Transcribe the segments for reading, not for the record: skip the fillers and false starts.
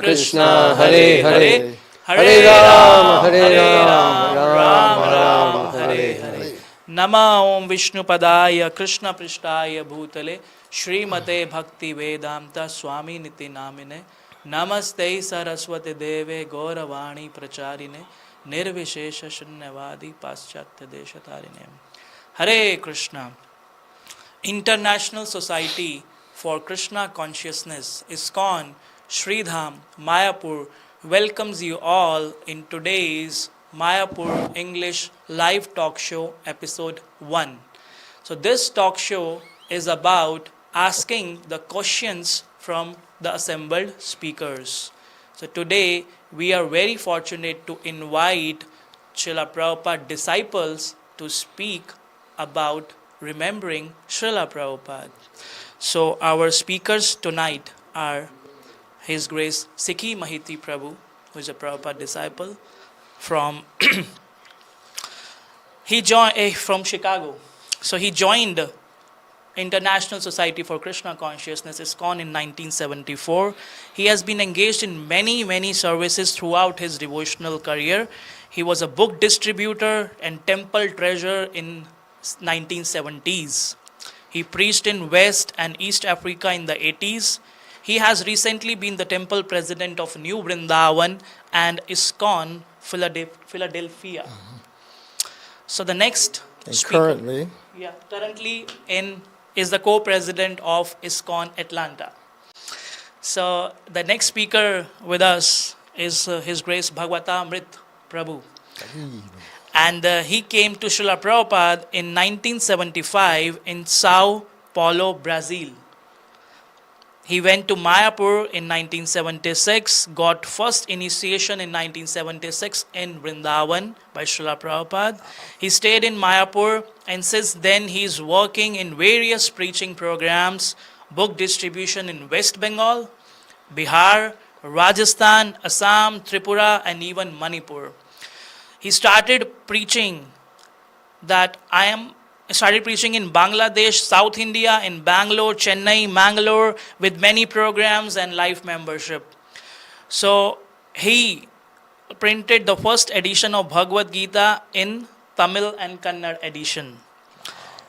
Krishna, Hare Hare, Hare Ram, Ram Ram, Hare Hare. Nama Om Vishnu Padaya, Krishna Prishtaya Bhutale, Srimate Bhakti Vedanta Swami Niti Namine, Namaste Saraswati Deve Gauravani Pracharine, Nirvishesha Shunyavadi Paschatya Deshatarine. Hare Krishna. International Society for Krishna Consciousness, ISKCON, Sridham, Mayapur, welcomes you all in today's Mayapur English live talk show episode 1. So this talk show is about asking the questions from the assembled speakers. So today we are very fortunate to invite Srila Prabhupada disciples to speak about remembering Srila Prabhupada. So our speakers tonight are His Grace Sikhi Mahiti Prabhu, who is a Prabhupada disciple from from Chicago. So he joined International Society for Krishna Consciousness, ISKCON, in 1974. He has been engaged in many services throughout his devotional career. He was a book distributor and temple treasurer in 1970s. He preached in West and East Africa in the 80s. He has recently been the temple president of New Vrindavan and ISKCON Philadelphia. So the next speaker, currently is the co-president of ISKCON Atlanta. So the next speaker with us is His Grace Bhagavatamrit Prabhu. And he came to Srila Prabhupada in 1975 in Sao Paulo, Brazil. He went to Mayapur in 1976, got first initiation in 1976 in Vrindavan by Srila Prabhupada. He stayed in Mayapur, and since then he is working in various preaching programs, book distribution in West Bengal, Bihar, Rajasthan, Assam, Tripura, and even Manipur. He started preaching in Bangladesh, South India, in Bangalore, Chennai, Mangalore, with many programs and life membership. So he printed the first edition of Bhagavad Gita in Tamil and Kannada edition.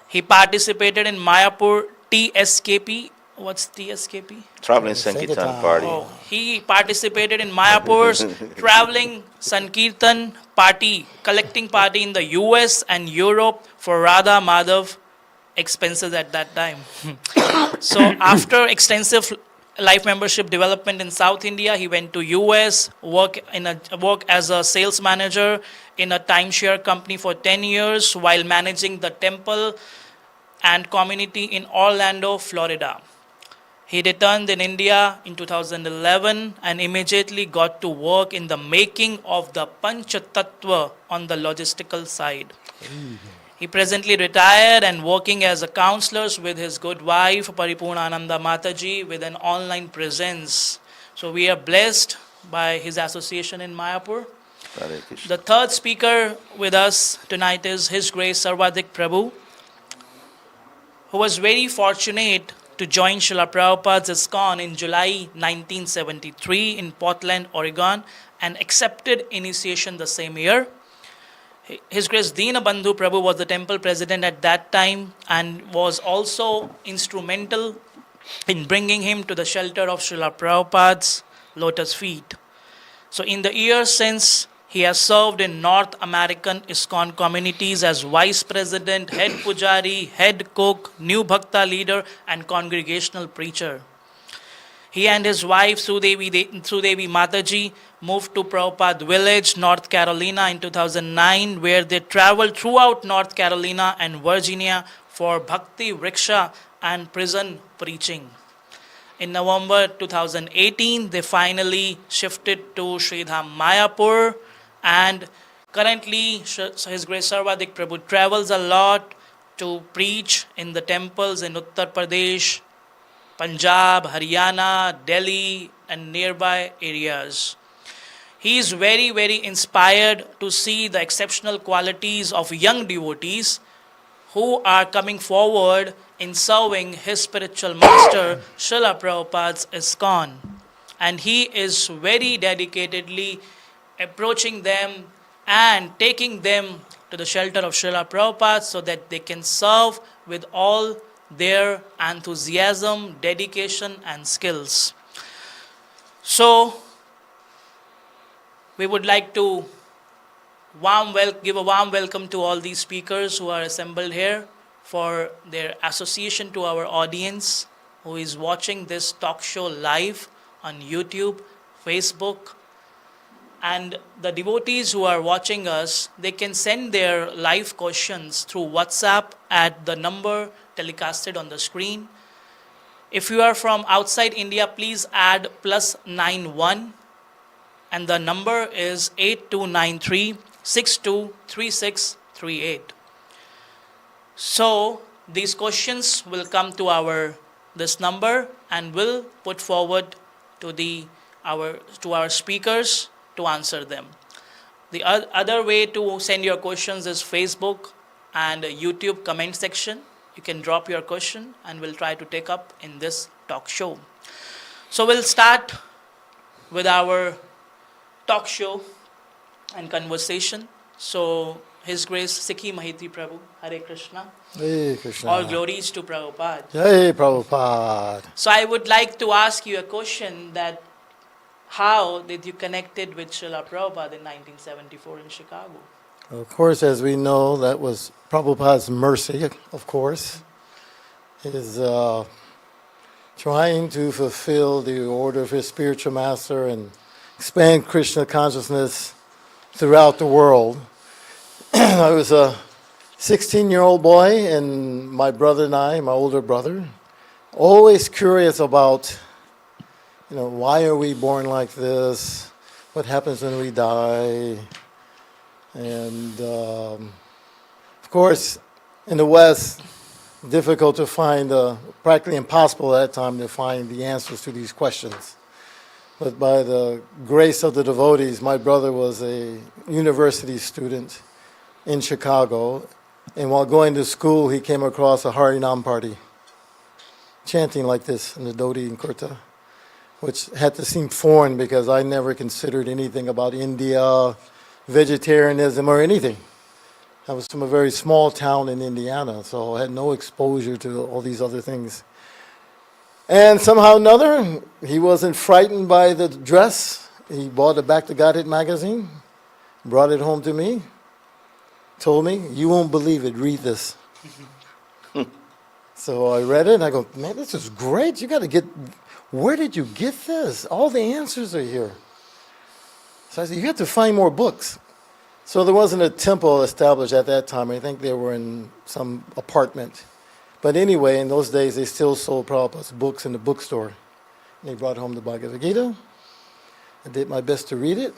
He participated in Mayapur TSKP. What's TSKP? Traveling Sankirtan Party. Oh, he participated in Mayapur's Traveling Sankirtan Party, collecting party in the US and Europe for Radha Madhav expenses at that time. So after extensive life membership development in South India, he went to US, work as a sales manager in a timeshare company for 10 years while managing the temple and community in Orlando, Florida. He returned in India in 2011 and immediately got to work in the making of the Panchatattva on the logistical side. He presently retired and working as a counselor with his good wife, Paripurnananda Mataji, with an online presence. So we are blessed by his association in Mayapur. The third speaker with us tonight is His Grace Sarvadik Prabhu, who was very fortunate to join Srila Prabhupada's ISKCON in July 1973 in Portland, Oregon, and accepted initiation the same year. His Grace Deenabandhu Prabhu was the temple president at that time and was also instrumental in bringing him to the shelter of Srila Prabhupada's lotus feet. So in the years since, he has served in North American ISKCON communities as Vice President, Head Pujari, Head Cook, New Bhakta Leader, and Congregational Preacher. He and his wife, Sudevi Mataji, moved to Prabhupada Village, North Carolina in 2009, where they traveled throughout North Carolina and Virginia for Bhakti Vriksha and prison preaching. In November 2018, they finally shifted to Sridham Mayapur, and currently His Grace Sarvadik Prabhu travels a lot to preach in the temples in Uttar Pradesh, Punjab, Haryana, Delhi, and nearby areas. He is very inspired to see the exceptional qualities of young devotees who are coming forward in serving his spiritual master, Srila Prabhupada's ISKCON. and he is very dedicatedly approaching them and taking them to the shelter of Srila Prabhupada so that they can serve with all their enthusiasm, dedication, and skills. So, we would like to give a warm welcome to all these speakers who are assembled here for their association to our audience who is watching this talk show live on YouTube, Facebook, and the devotees who are watching us, they can send their live questions through WhatsApp at the number telecasted on the screen. If you are from outside India, please add +91, and the number is 8293-623638. So these questions will come to this number and will put forward to our speakers to answer them. The other way to send your questions is Facebook and YouTube comment section. You can drop your question and we'll try to take up in this talk show. So we'll start with our talk show and conversation. So His Grace Sikhi Mahiti Prabhu, Hare Krishna. Hare Krishna. All glories to Prabhupada. Jai Prabhupada. So I would like to ask you a question that how did you connected with Srila Prabhupada in 1974 in Chicago? Of course, as we know, that was Prabhupada's mercy, of course. His trying to fulfill the order of his spiritual master and expand Krishna consciousness throughout the world. I was a 16-year-old boy, and my brother and I, my older brother, always curious about, why are we born like this? What happens when we die? And of course, in the West, difficult to find, practically impossible at that time to find the answers to these questions. But by the grace of the devotees, my brother was a university student in Chicago, and while going to school, he came across a Harinam party, chanting like this in the Dodi and Kurta, which had to seem foreign because I never considered anything about India, vegetarianism, or anything. I was from a very small town in Indiana, so I had no exposure to all these other things. And somehow or another, he wasn't frightened by the dress. He bought a Back to Godhead magazine, brought it home to me, told me, "You won't believe it, read this." So I read it, and I go, "Man, this is great. Where did you get this? All the answers are here." So I said, "You have to find more books." So there wasn't a temple established at that time. I think they were in some apartment. But anyway, in those days, they still sold Prabhupada's books in the bookstore. And they brought home the Bhagavad Gita. I did my best to read it.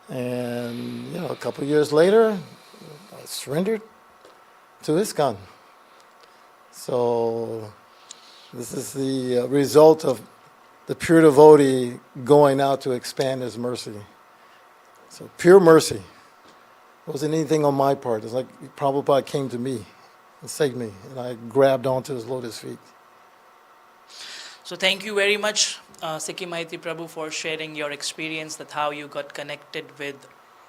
And, a couple of years later, I surrendered to ISKCON. So this is the result of the pure devotee going out to expand his mercy. So pure mercy. It wasn't anything on my part. It's like Prabhupada came to me and saved me, and I grabbed onto his lotus feet. So thank you very much, Sikhi Mahiti Prabhu, for sharing your experience that how you got connected with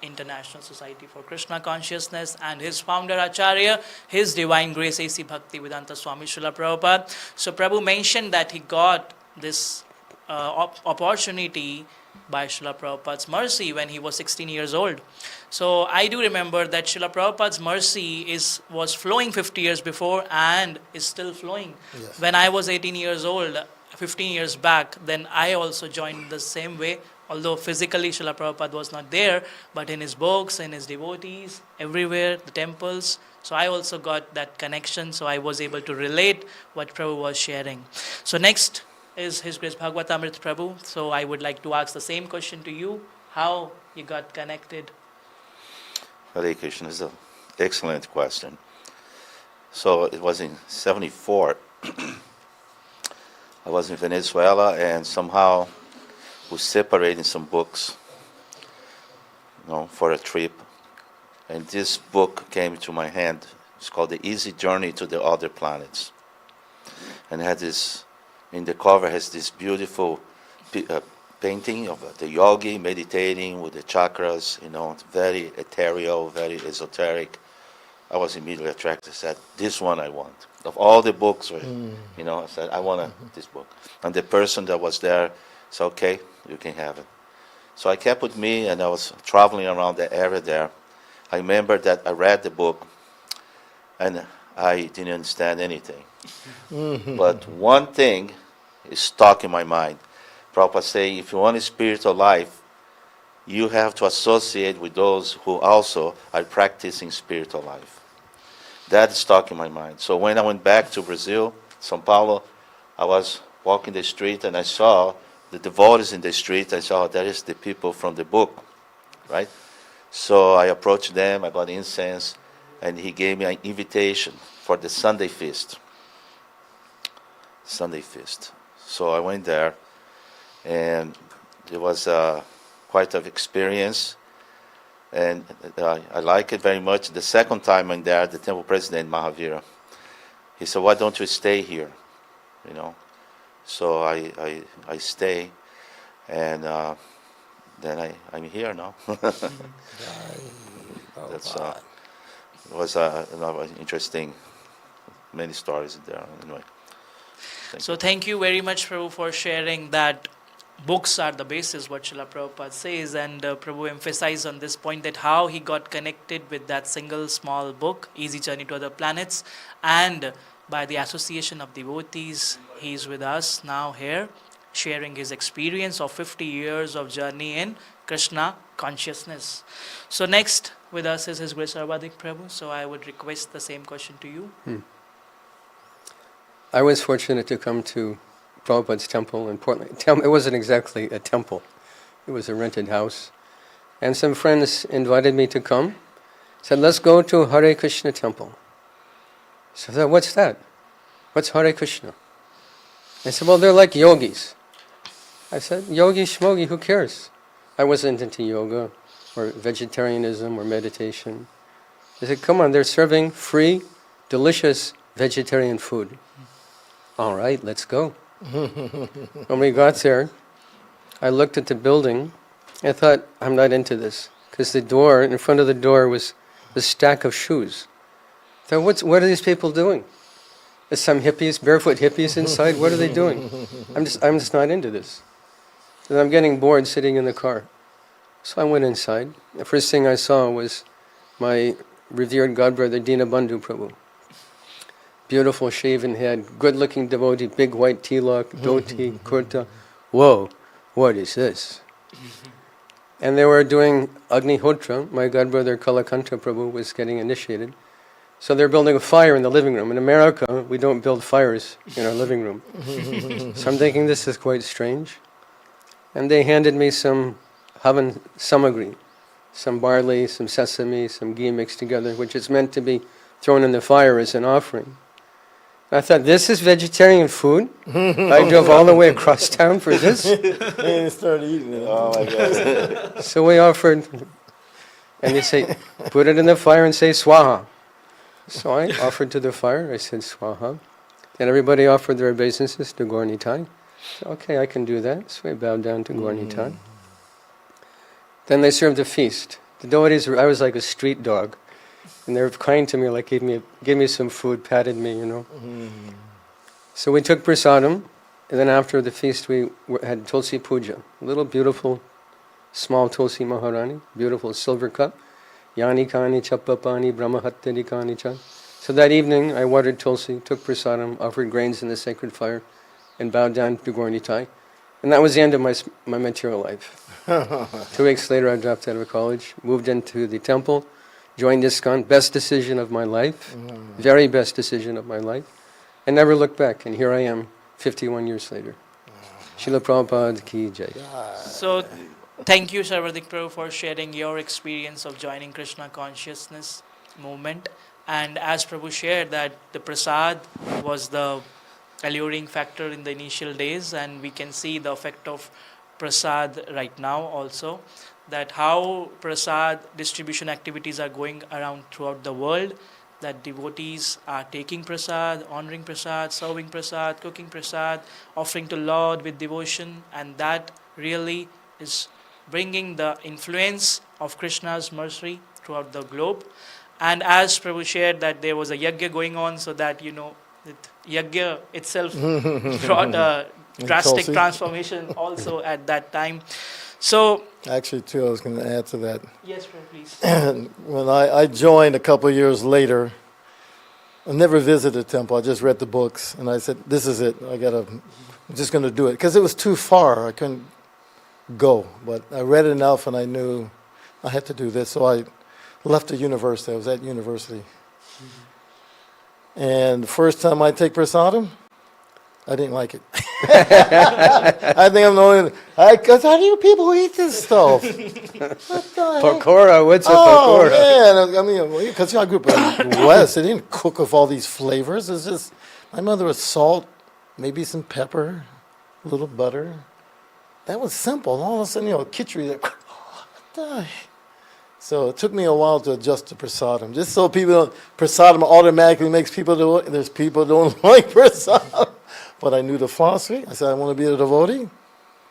International Society for Krishna Consciousness and his founder Acharya, His Divine Grace A.C. Bhakti Vedanta Swami Srila Prabhupada. So Prabhu mentioned that he got this opportunity by Srila Prabhupada's mercy when he was 16 years old. So I do remember that Srila Prabhupada's mercy was flowing 50 years before and is still flowing. Yes. When I was 18 years old, 15 years back, then I also joined the same way. Although physically Srila Prabhupada was not there, but in his books, in his devotees, everywhere, the temples. So I also got that connection, so I was able to relate what Prabhu was sharing. So next is His Grace Bhagavatamrit Prabhu. So I would like to ask the same question to you, how you got connected. Hare Krishna is an excellent question. So it was in 74. I was in Venezuela, and somehow we separated some books, for a trip. And this book came to my hand. It's called The Easy Journey to the Other Planets. And it had this, in the cover has this beautiful painting of the yogi meditating with the chakras, very ethereal, very esoteric. I was immediately attracted. I said, this one I want. Of all the books, I said, I want this book. And the person that was there said, okay, you can have it. So I kept with me, and I was traveling around the area there. I remember that I read the book, and I didn't understand anything. But one thing is stuck in my mind. Prabhupada saying, if you want a spiritual life, you have to associate with those who also are practicing spiritual life. That stuck in my mind. So when I went back to Brazil, São Paulo, I was walking the street and I saw the devotees in the street. I saw that is the people from the book, right? So I approached them, I got incense, and he gave me an invitation for the Sunday feast. Sunday feast. So I went there, and it was quite an experience, and I like it very much. The second time I'm there, the temple president, Mahavira, he said, why don't you stay here? So I stay, and then I'm here now. That's it was another interesting, many stories there. Anyway. So thank you very much, Prabhu, for sharing that books are the basis, what Srila Prabhupada says, and Prabhu emphasized on this point that how he got connected with that single small book, Easy Journey to Other Planets, and by the association of devotees, he is with us now here, sharing his experience of 50 years of journey in Krishna consciousness. So next with us is His Grace Sarvadik Prabhu, so I would request the same question to you. I was fortunate to come to Prabhupada's temple in Portland. It wasn't exactly a temple. It was a rented house. And some friends invited me to come. Said, let's go to Hare Krishna temple. So I said, what's that? What's Hare Krishna? They said, well, they're like yogis. I said, yogi, shmogi, who cares? I wasn't into yoga or vegetarianism or meditation. They said, come on, they're serving free, delicious vegetarian food. All right, let's go. When we got there, I looked at the building. I thought, I'm not into this. Because the door, in front of the door was a stack of shoes. I thought, what are these people doing? There's some hippies, barefoot hippies inside. What are they doing? I'm just not into this. And I'm getting bored sitting in the car. So I went inside. The first thing I saw was my revered godbrother, Dinabandhu Prabhu. Beautiful shaven head, good-looking devotee, big white tilak, dhoti, kurta. Whoa, what is this? And they were doing Agnihotra. My godbrother Kalakanta Prabhu was getting initiated. So they're building a fire in the living room. In America, we don't build fires in our living room. So I'm thinking this is quite strange. And they handed me some havan samagri, some barley, some sesame, some ghee mixed together, which is meant to be thrown in the fire as an offering. I thought, this is vegetarian food? I drove all the way across town for this? And started eating it. Oh my God. So we offered, and they say, put it in the fire and say swaha. So I offered to the fire, I said swaha. And everybody offered their obeisances to Gaur-Nitai. So, okay, I can do that. So I bowed down to Gaur-Nitai. Then they served a feast. The devotees I was like a street dog. And they were kind to me, like gave me some food, patted me, So we took prasadam, and then after the feast we had Tulsi Puja, a little beautiful, small Tulsi Maharani, beautiful silver cup. Yani kani chappapani brahmahattani kani cha. So that evening I watered Tulsi, took prasadam, offered grains in the sacred fire, and bowed down to Gaur-Nitai. And that was the end of my material life. 2 weeks later I dropped out of college, moved into the temple, joined ISKCON, best decision of my life, very best decision of my life, and never looked back. And here I am, 51 years later. Srila Prabhupada ki jai. So thank you, Sarvadik Prabhu, for sharing your experience of joining Krishna consciousness movement. And as Prabhu shared that the prasad was the alluring factor in the initial days, and we can see the effect of prasad right now also, that how prasad distribution activities are going around throughout the world. that devotees are taking prasad, honoring prasad, serving prasad, cooking prasad, offering to Lord with devotion, and that really is bringing the influence of Krishna's mercy throughout the globe. And as Prabhu shared that there was a yajna going on, so that it, yajna itself brought a drastic Tulsi. transformation also at that time. So Actually, too, I was going to add to that. yes, Prabhu, please. When I joined a couple of years later, I never visited a temple. I just read the books, and I said, "This is it. I'm just going to do it," because it was too far. I couldn't go, but I read enough, and I knew I had to do this. So I left the university. I was at university, and the first time I take prasadam, I didn't like it. I think I'm the only. Because how do you people eat this stuff? What the heck? Pakora, what's a Oh pakora? man, I mean, because I grew up in the West, they didn't cook with all these flavors. It's just my mother was salt, maybe some pepper, a little butter. That was simple. And all of a sudden, khichdi. What the heck? So it took me a while to adjust to prasadam. Just so people don't, prasadam automatically makes people do it. There's people who don't like prasadam. But I knew the philosophy. I said, I want to be a devotee,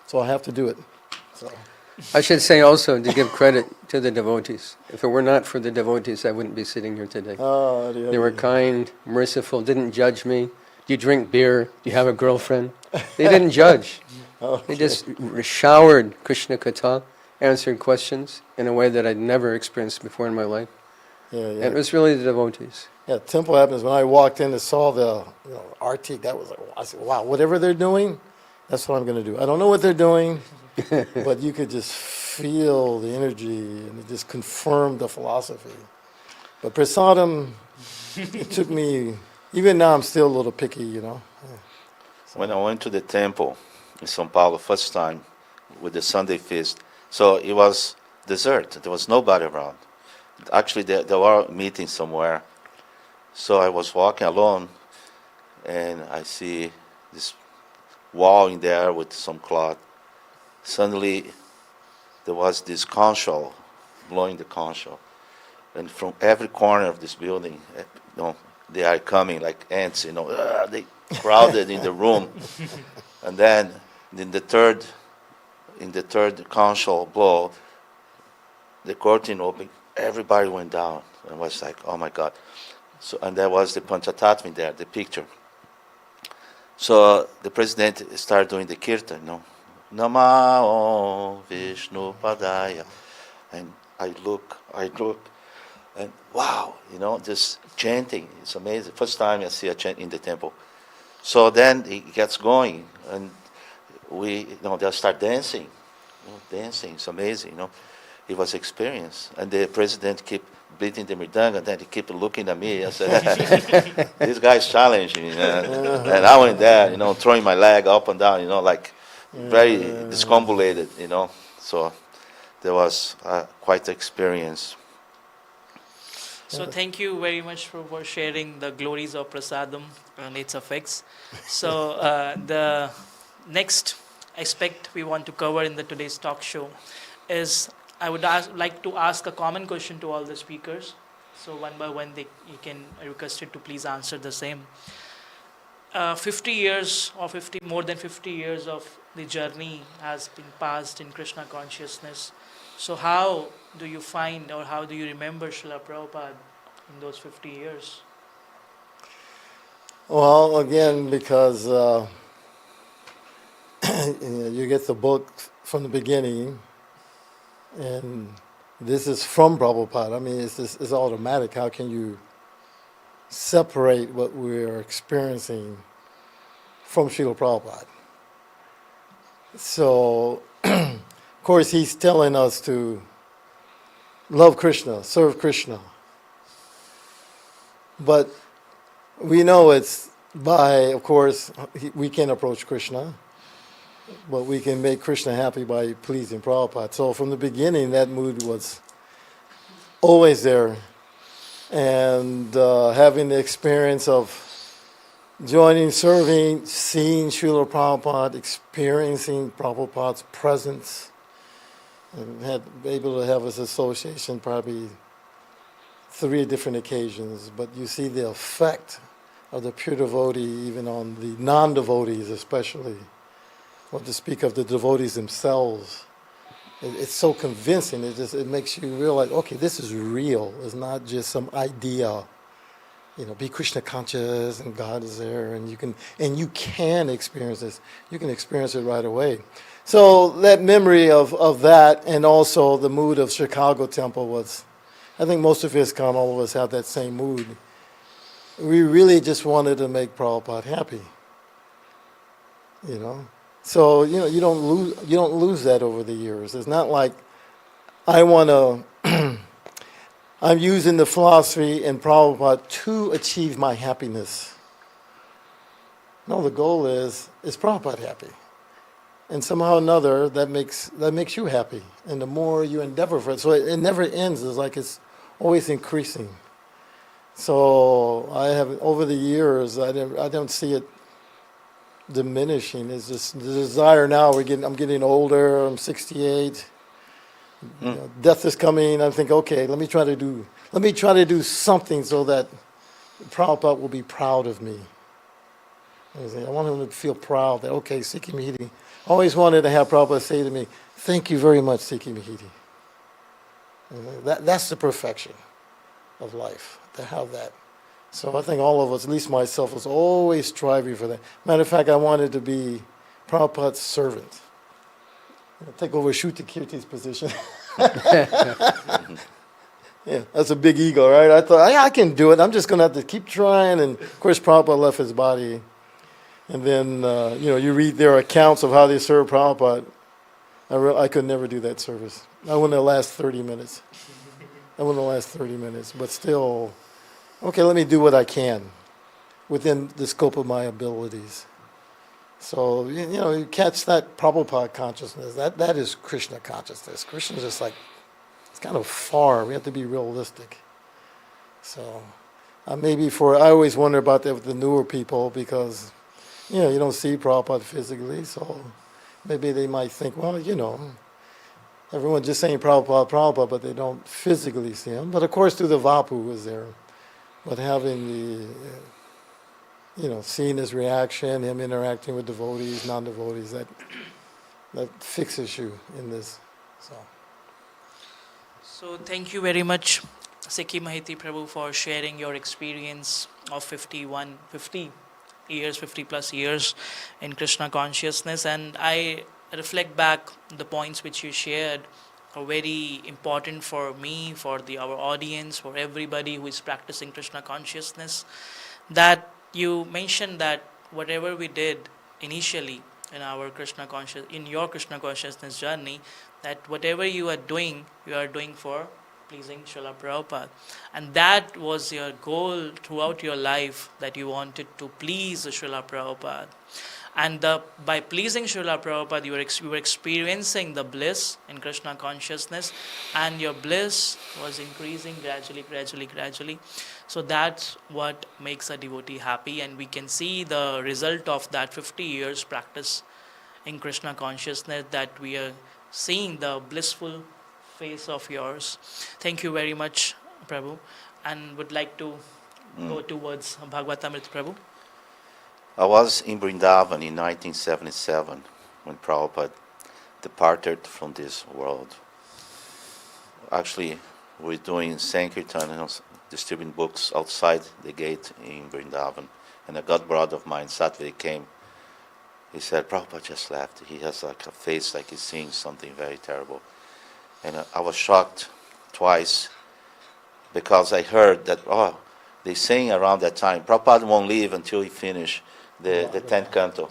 so I have to do it. So. I should say also to give credit to the devotees. If it were not for the devotees, I wouldn't be sitting here today. Oh, yeah, They were kind, merciful, didn't judge me. Do you drink beer? Do you have a girlfriend? They didn't judge. They just showered Krishna Katha, answered questions in a way that I'd never experienced before in my life. Yeah, yeah. And it was really the devotees. Yeah, temple happens. When I walked in and saw the artik, that was like, I said, wow, whatever they're doing, that's what I'm going to do. I don't know what they're doing, but you could just feel the energy, and it just confirmed the philosophy. But prasadam, it took me, even now I'm still a little picky, When I went to the temple in São Paulo first time with the Sunday feast, so it was desert. There was nobody around. Actually, there were meetings somewhere. So I was walking alone, and I see this wall in there with some cloth. Suddenly, there was this conch shell, blowing the conch shell. And from every corner of this building, they are coming like ants, they crowded in the room. And then in the third conch shell blow, the curtain opened, everybody went down. I was like, oh my God. So, and there was the Panchatattva there, the picture. So the president started doing the kirtan, Namah Vishnu Padaya. And I look, and wow, just chanting. It's amazing. First time I see a chant in the temple. So then he gets going, and they'll start dancing. Dancing, it's amazing, It was experience. And the president kept beating the mridanga, and then he kept looking at me. I said, this guy's challenging me, man. And I went there, throwing my leg up and down, like very discombobulated, So there was quite an experience. So thank you very much for sharing the glories of prasadam and its effects. So the next aspect we want to cover in today's talk show is I would like to ask a common question to all the speakers. So one by one, you can requested to please answer the same. 50 years or more than 50 years of the journey has been passed in Krishna consciousness. So how do you find or how do you remember Srila Prabhupada in those 50 years? Well, again, because you get the book from the beginning, and this is from Prabhupada. I mean, it's automatic. How can you separate what we're experiencing from Srila Prabhupada? So, of course, he's telling us to love Krishna, serve Krishna. But we know it's by, of course, we can approach Krishna, but we can make Krishna happy by pleasing Prabhupada. So from the beginning, that mood was always there. And having the experience of joining, serving, seeing Srila Prabhupada, experiencing Prabhupada's presence, and able to have his association probably 3 different occasions, but you see the effect of the pure devotee even on the non-devotees especially, or to speak of the devotees themselves. It's so convincing. It makes you realize, okay, this is real. It's not just some idea. Be Krishna conscious and God is there, and you can experience this. You can experience it right away. So that memory of that, and also the mood of Chicago Temple was, I think most of ISKCON, all of us have that same mood. We really just wanted to make Prabhupada happy. So you don't lose that over the years. It's not like I want to. I'm using the philosophy in Prabhupada to achieve my happiness. No, the goal is Prabhupada happy, and somehow or another that makes you happy. And the more you endeavor for it, so it never ends. It's like it's always increasing. So I have over the years, I don't see it diminishing. It's just the desire now. I'm getting older. I'm 68. Death is coming. I think, okay, let me try to do something so that Prabhupada will be proud of me. I want him to feel proud that, okay, Sikhi Mahiti. I always wanted to have Prabhupada say to me, thank you very much, Sikhi Mahiti. That's the perfection of life, to have that. So I think all of us, at least myself, was always striving for that. Matter of fact, I wanted to be Prabhupada's servant. Take over Shuti Kirti's position. Yeah, that's a big ego, right? I thought, I can do it. I'm just going to have to keep trying. And, of course, Prabhupada left his body. And then, you read their accounts of how they served Prabhupada. I could never do that service. I wouldn't last 30 minutes. But still, okay, let me do what I can within the scope of my abilities. So, you catch that Prabhupada consciousness. That is Krishna consciousness. Krishna is just like, it's kind of far. We have to be realistic. So, I always wonder about that with the newer people because, you don't see Prabhupada physically. So, maybe they might think, well, everyone's just saying Prabhupada, but they don't physically see him. But of course, through the Vapu was there. But having seeing his reaction, him interacting with devotees, non-devotees, that fixes you in this. So thank you very much, Sikhi Mahiti Prabhu, for sharing your experience of 50 plus years in Krishna consciousness. And I reflect back the points which you shared are very important for me, for our audience, for everybody who is practicing Krishna consciousness. That you mentioned that whatever we did initially in your Krishna consciousness journey, that whatever you are doing for pleasing Srila Prabhupada. And that was your goal throughout your life, that you wanted to please Srila Prabhupada. And by pleasing Srila Prabhupada, you were experiencing the bliss in Krishna consciousness, and your bliss was increasing gradually. So that's what makes a devotee happy, and we can see the result of that 50 years practice in Krishna consciousness, that we are seeing the blissful face of yours. Thank you very much, Prabhu, and would like to go towards Bhagavatamrita, Prabhu. I was in Vrindavan in 1977 when Prabhupada departed from this world. Actually, we're doing Sankirtan and distributing books outside the gate in Vrindavan. And a god brother of mine, Sattva, came. He said, Prabhupada just left. He has like a face like he's seeing something very terrible. And I was shocked twice because I heard that, they saying around that time, Prabhupada won't leave until he finish the 10th canto,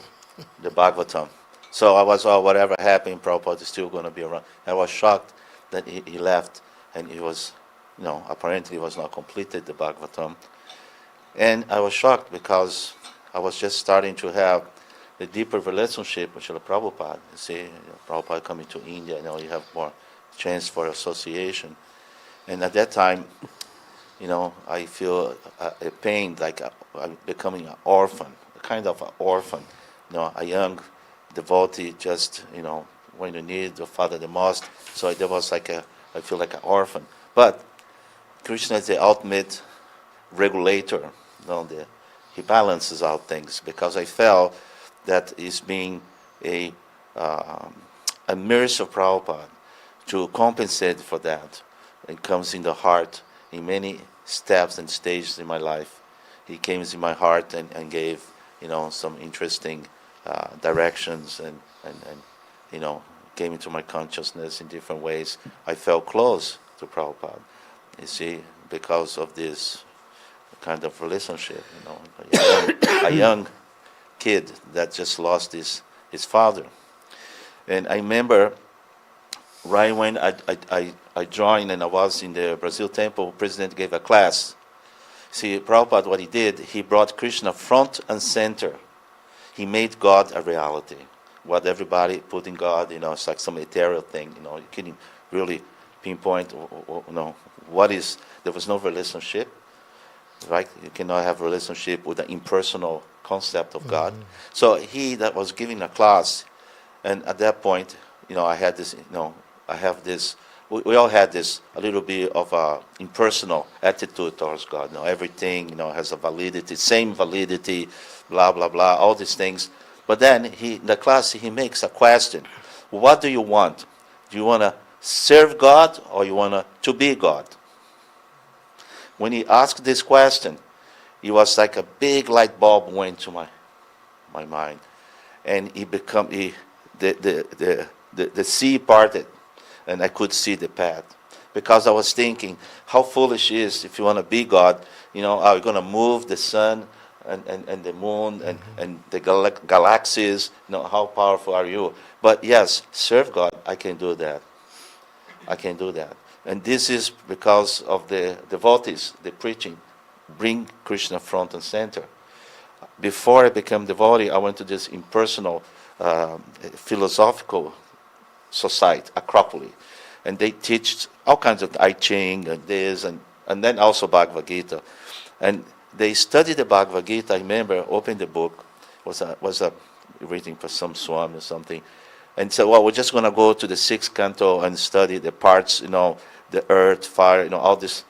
the Bhagavatam. So I was, whatever happened, Prabhupada is still going to be around. I was shocked that he left, and he was, apparently was not completed, the Bhagavatam. And I was shocked because I was just starting to have a deeper relationship with Srila Prabhupada. You see, Prabhupada coming to India, you have more chance for association. And at that time, I feel a pain, like I'm becoming an orphan, a kind of an orphan, a young devotee just, when you need the father the most. So there was I feel like an orphan. But Krishna is the ultimate regulator. He balances out things, because I felt that is being a mercy of Prabhupada to compensate for that. It comes in the heart in many steps and stages in my life. He came in my heart and gave, some interesting directions and came into my consciousness in different ways. I felt close to Prabhupada, you see, because of this kind of relationship, a young kid that just lost his father. And I remember right when I joined and I was in the Brazil temple, President gave a class. See, Prabhupada, what he did, he brought Krishna front and center. He made God a reality. What everybody put in God, it's like some ethereal thing, you couldn't really pinpoint, what is, there was no relationship, right? You cannot have a relationship with an impersonal concept of God. So he that was giving a class, and at that point, I had this, I have this, we all had this, a little bit of a impersonal attitude towards God. Everything, has a validity, same validity, blah, blah, blah, all these things. But then in the class, he makes a question. What do you want? Do you want to serve God, or you want to be God? When he asked this question, it was like a big light bulb went to my mind. And the sea parted, and I could see the path. Because I was thinking, how foolish it is if you want to be God, are you going to move the sun and the moon and the galaxies? How powerful are you? But yes, serve God, I can do that. I can do that. And this is because of the devotees, the preaching, bring Krishna front and center. Before I became devotee, I went to this impersonal philosophical society, Acropolis, and they teach all kinds of I Ching and this, and then also Bhagavad Gita. And they studied the Bhagavad Gita. I remember opening the book, was a reading for some Swami or something, and said, well, we're just going to go to the 6th canto and study the parts, the earth, fire, all this,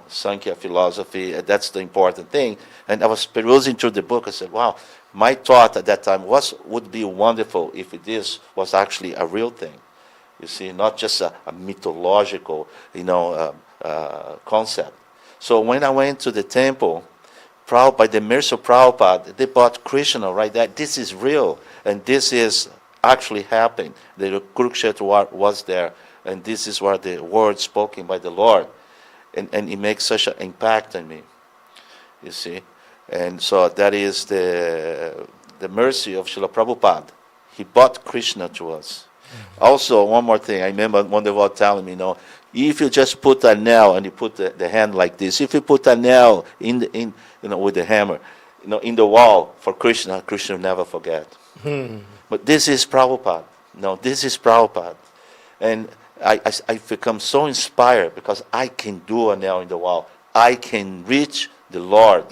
Sankhya philosophy, that's the important thing. And I was perusing through the book. I said, wow, my thought at that time would be wonderful if this was actually a real thing. You see, not just a mythological, concept. So when I went to the temple, by the mercy of Prabhupada, they brought Krishna right there. This is real, and this is actually happening. The Kurukshetra war was there, and this is what the word spoken by the Lord. And it makes such an impact on me, you see. And so that is the mercy of Srila Prabhupada. He brought Krishna to us. Also, one more thing. I remember one devotee telling me, if you just put a nail and you put the hand like this, if you put a nail with the hammer, in the wall for Krishna, Krishna will never forget. But this is Prabhupada. This is Prabhupada. And I become so inspired because I can do a nail in the wall. I can reach the Lord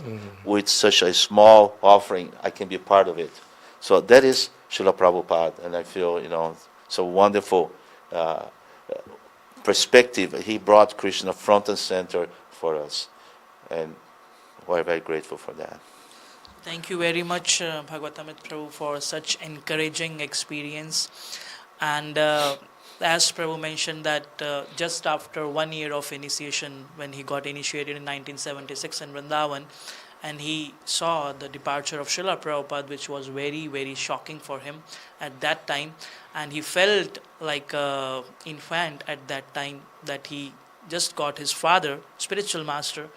with such a small offering. I can be part of it. So that is Srila Prabhupada, and I feel, it's a wonderful perspective. He brought Krishna front and center for us, and we're very grateful for that. Thank you very much, Bhagavatamit Prabhu, for such encouraging experience. And as Prabhu mentioned that just after 1 year of initiation, when he got initiated in 1976 in Vrindavan, and he saw the departure of Srila Prabhupada, which was very, very shocking for him at that time. And he felt like an infant at that time, that he just got his father, spiritual master,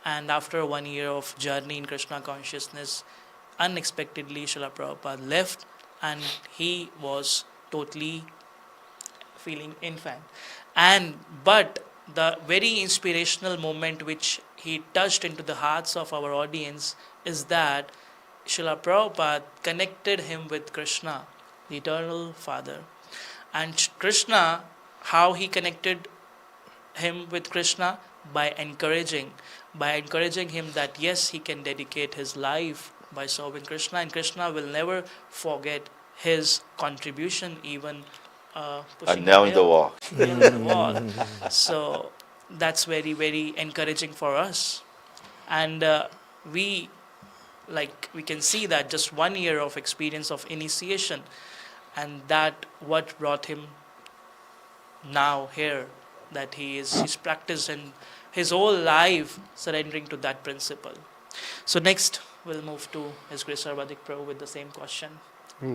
and after 1 year of journey in Krishna consciousness, unexpectedly Srila Prabhupada left, and he was totally feeling infant. But the very inspirational moment which he touched into the hearts of our audience is that Srila Prabhupada connected him with Krishna, the eternal Father. And Krishna, how he connected him with Krishna? By encouraging him that yes, he can dedicate his life by serving Krishna, and Krishna will never forget his contribution, even pushing And now in the wall. nail in the wall. So that's very, very encouraging for us. And we we can see that just 1 year of experience of initiation, and that what brought him now here, that he's practiced in his whole life surrendering to that principle. So next we'll move to His Grace Sarvadik Prabhu with the same question.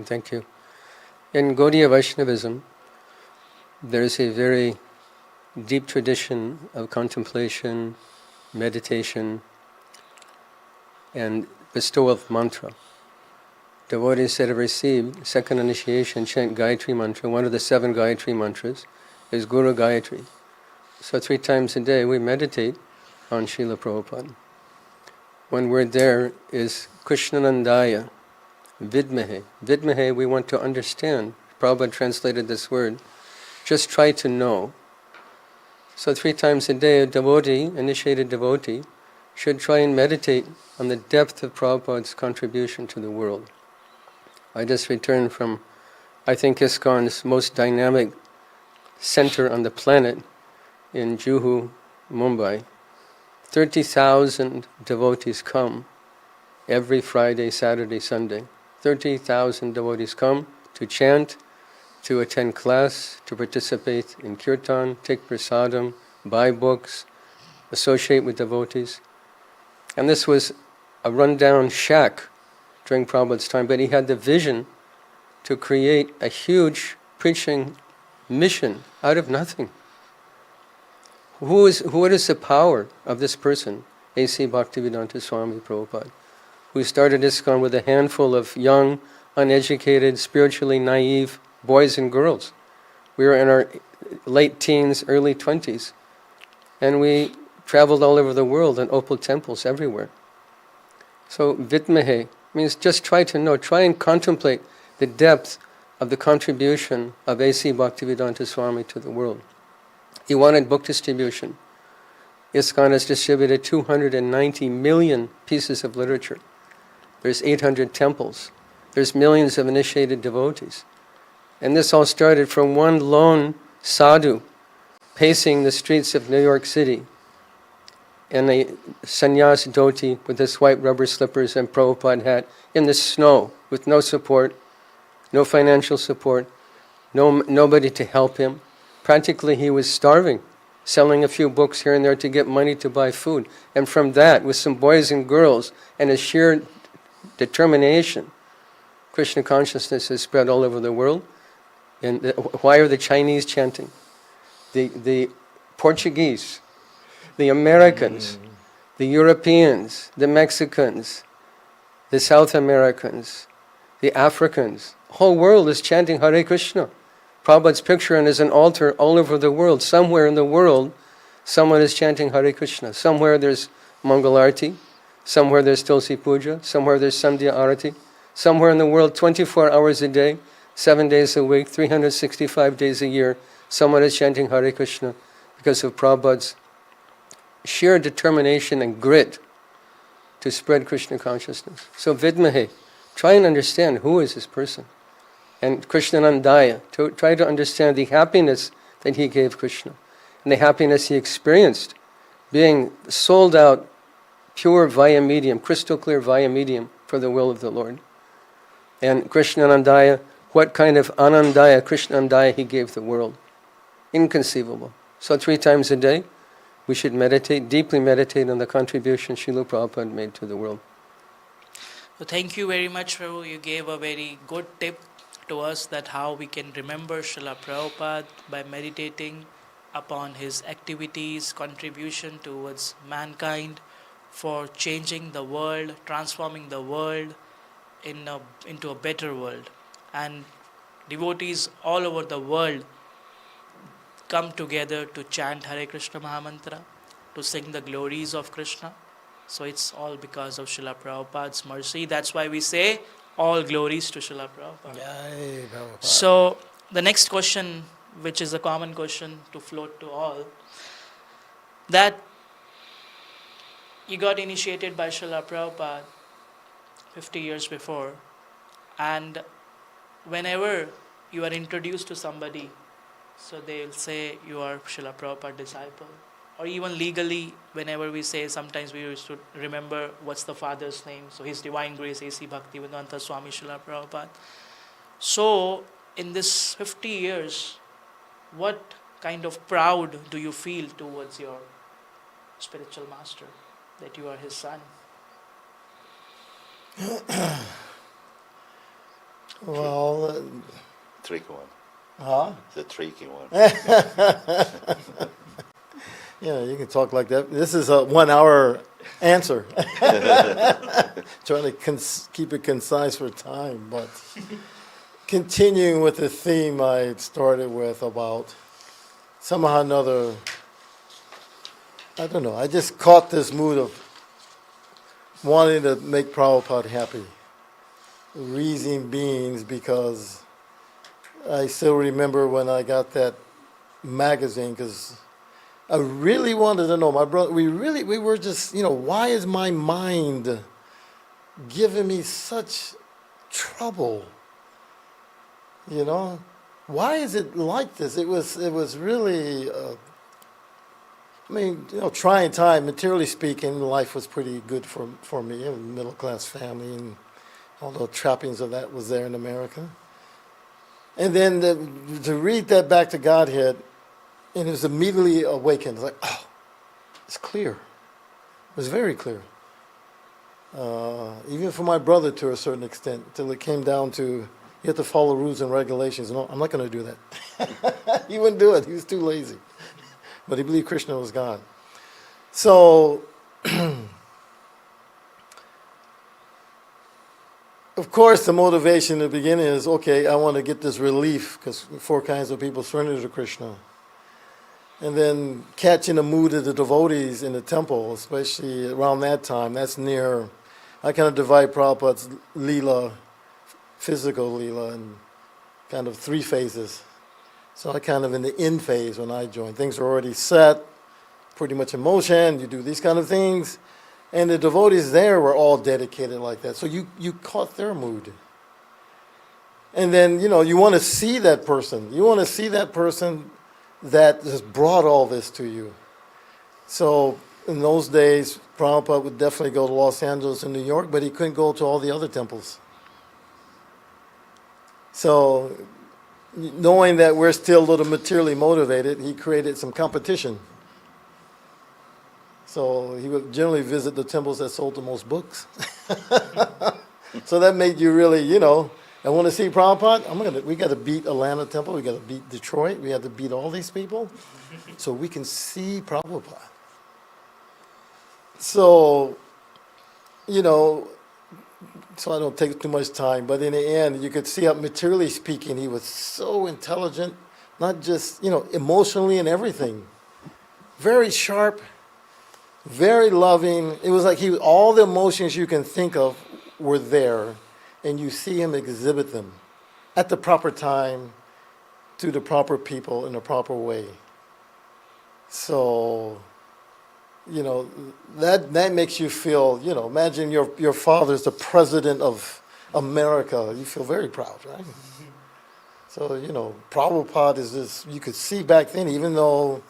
Thank you. In Gaudiya Vaishnavism, there is a very deep tradition of contemplation, meditation, and bestowal of mantra. Devotees that have received second initiation chant Gayatri mantra. One of the 7 Gayatri mantras is Guru Gayatri. So 3 times a day we meditate on Srila Prabhupada. One word there is Krishnanandaya, Vidmahe. Vidmahe, we want to understand. Prabhupada translated this word. Just try to know. So 3 times a day, a devotee, initiated devotee, should try and meditate on the depth of Prabhupada's contribution to the world. I just returned from, I think, ISKCON's most dynamic center on the planet in Juhu, Mumbai. 30,000 devotees come every Friday, Saturday, Sunday. 30,000 devotees come to chant, to attend class, to participate in kirtan, take prasadam, buy books, associate with devotees. And this was a rundown shack during Prabhupada's time, but he had the vision to create a huge preaching mission out of nothing. What is the power of this person, A.C. Bhaktivedanta Swami Prabhupada, who started ISKCON with a handful of young, uneducated, spiritually naive boys and girls. We were in our late teens, early 20s, and we traveled all over the world in opal temples everywhere. So Vidmahe means just try to know, try and contemplate the depth of the contribution of A.C. Bhaktivedanta Swami to the world. He wanted book distribution. ISKCON has distributed 290 million pieces of literature. There's 800 temples. There's millions of initiated devotees. And this all started from one lone sadhu pacing the streets of New York City in a sannyas dhoti with his white rubber slippers and Prabhupada hat in the snow with no support, no financial support, nobody to help him. Practically he was starving, selling a few books here and there to get money to buy food. And from that, with some boys and girls and a sheer determination, Krishna consciousness has spread all over the world. And why are the Chinese chanting? The Portuguese, the Americans, the Europeans, the Mexicans, the South Americans, the Africans, the whole world is chanting Hare Krishna. Prabhupada's picture is an altar all over the world. Somewhere in the world, someone is chanting Hare Krishna. Somewhere there's Mangal Arati, somewhere there's Tulsi Puja, somewhere there's Sandhya Arati. Somewhere in the world, 24 hours a day, 7 days a week, 365 days a year, someone is chanting Hare Krishna because of Prabhupada's sheer determination and grit to spread Krishna consciousness. So Vidmahe, try and understand who is this person. And Krishnanandaya, to try to understand the happiness that he gave Krishna and the happiness he experienced being sold out, pure via medium, crystal clear via medium for the will of the Lord. And Krishnanandaya, what kind of anandaya, Krishnanandaya he gave the world. Inconceivable. So 3 times a day, we should meditate, deeply meditate on the contribution Srila Prabhupada made to the world. So thank you very much, Prabhu. You gave a very good tip to us that how we can remember Srila Prabhupada by meditating upon his activities, contribution towards mankind, for changing the world, transforming the world into a better world. And devotees all over the world come together to chant Hare Krishna Mahamantra, to sing the glories of Krishna. So it's all because of Srila Prabhupada's mercy. That's why we say all glories to Srila Prabhupada. Yay, Prabhupada. So the next question, which is a common question to float to all, that you got initiated by Srila Prabhupada 50 years before, and whenever you are introduced to somebody, so they will say you are Srila Prabhupada disciple, or even legally, whenever we say, sometimes we used to remember what's the father's name. So His Divine Grace A.C. Bhaktivedanta Swami Srila Prabhupada. So in this 50 years, what kind of proud do you feel towards your spiritual master, that you are his son? Well, Tricky one. huh? It's a tricky one. Yeah, you can talk like that. This is a 1 hour answer. Trying to keep it concise for time, but continuing with the theme I started with about somehow or another, I don't know, I just caught this mood of wanting to make Prabhupada happy, raising beings, because I still remember when I got that magazine, because I really wanted to know, my brother, we were just, why is my mind giving me such trouble? Why is it like this? It was really, trying time, materially speaking, life was pretty good for me, a middle class family, and all the trappings of that was there in America. And then to read that back to Godhead, and it was immediately awakened. It's like, oh, it's clear. It was very clear. Even for my brother to a certain extent, till it came down to, you have to follow rules and regulations. No, I'm not going to do that. He wouldn't do it. He was too lazy. But he believed Krishna was God. So, of course, the motivation in the beginning is, okay, I want to get this relief, because 4 kinds of people surrender to Krishna. And then catching the mood of the devotees in the temple, especially around that time, that's near, I kind of divide Prabhupada's Leela, physical Leela, in kind of 3 phases. So I kind of in the in phase when I joined. Things are already set, pretty much in motion, you do these kind of things. And the devotees there were all dedicated like that. So you caught their mood. And then, you want to see that person. You want to see that person that has brought all this to you. So in those days, Prabhupada would definitely go to Los Angeles and New York, but he couldn't go to all the other temples. So knowing that we're still a little materially motivated, he created some competition. So he would generally visit the temples that sold the most books. So that made you really, I want to see Prabhupada. We got to beat Atlanta Temple. We got to beat Detroit. We have to beat all these people, so we can see Prabhupada. So, so I don't take too much time. But in the end, you could see how, materially speaking, he was so intelligent, not just emotionally and everything. Very sharp, very loving. It was like all the emotions you can think of were there. And you see him exhibit them at the proper time, to the proper people in the proper way. So, that makes you feel, imagine your father's the president of America. You feel very proud, right? So, Prabhupada is this, you could see back then, even though